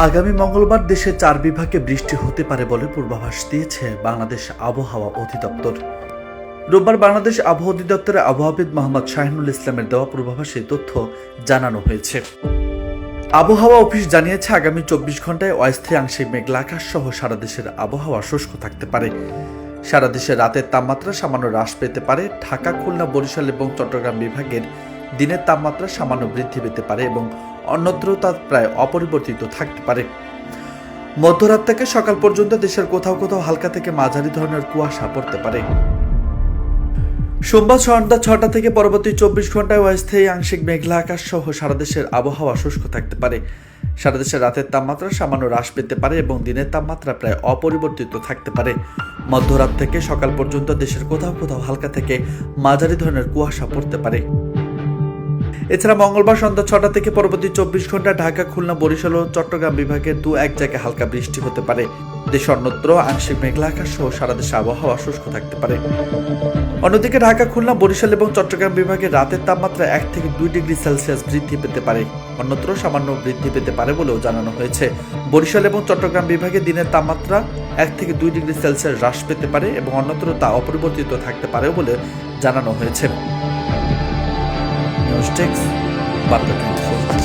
আগামী মঙ্গলবার দেশের 4 বিভাগে বৃষ্টি হতে পারে বলে পূর্বাভাস দিয়েছে বাংলাদেশ আবহাওয়া অধিদপ্তর। রোববার বাংলাদেশ আবহাওয়া অধিদপ্তরের আবহাওয়াবিদ মোহাম্মদ শাহিনুল ইসলামের দেওয়া পূর্বাভাসে তথ্য জানানো হয়েছে। আবহাওয়া অফিস জানিয়েছে, আগামী 24 ঘন্টায় অস্থায়ী আংশিক মেঘলা আকাশ সহ সারা দেশের আবহাওয়া শুষ্ক থাকতে পারে। সারা দেশে রাতের তাপমাত্রা সামান্য হ্রাস পেতে পারে। ঢাকা, খুলনা, বরিশাল এবং চট্টগ্রাম বিভাগের দিনের তাপমাত্রা সামান্য বৃদ্ধি পেতে পারে এবং অন্যত্র তা প্রায় অপরিবর্তিত থাকতে পারে। মধ্যরাত থেকে সকাল পর্যন্ত দেশের কোথাও কোথাও হালকা থেকে মাঝারি ধরনের কুয়াশা পড়তে পারে। সোমবার সন্ধ্যা 6টা থেকে পরবর্তী 24 ঘন্টায় অস্থায়ী আংশিক মেঘলা আকাশ সহ সারা দেশের আবহাওয়া শুষ্ক থাকতে পারে। সারা দেশের রাতের তাপমাত্রা সামান্য হ্রাস পেতে পারে এবং দিনের তাপমাত্রা প্রায় অপরিবর্তিত থাকতে পারে। মধ্যরাত থেকে সকাল পর্যন্ত দেশের কোথাও কোথাও হালকা থেকে মাঝারি ধরনের কুয়াশা পড়তে পারে। এছাড়া মঙ্গলবার সন্ধ্যা 6টা থেকে পরবর্তী 24 ঘন্টা ঢাকা, খুলনা, বরিশাল ও চট্টগ্রাম বিভাগের 2-1 জায়গায় হালকা বৃষ্টি হতে পারে। দেশের অন্যত্র আংশিক মেঘলা আকাশ সহ সারা দেশে আবহাওয়া শুষ্ক থাকতে পারে। অন্যদিকে ঢাকা, খুলনা, বরিশাল এবং চট্টগ্রাম বিভাগের রাতের তাপমাত্রা 1 থেকে 2 ডিগ্রি সেলসিয়াস বৃদ্ধি পেতে পারে। অন্যত্র সামান্য বৃদ্ধি পেতে পারে বলেও জানানো হয়েছে। বরিশাল এবং চট্টগ্রাম বিভাগে দিনের তাপমাত্রা 1 থেকে 2 ডিগ্রি সেলসিয়াস হ্রাস পেতে পারে এবং অন্যত্র তা অপরিবর্তিত থাকতে পারে বলে জানানো হয়েছে। নিউজ ডেস্ক, বার্তা 24।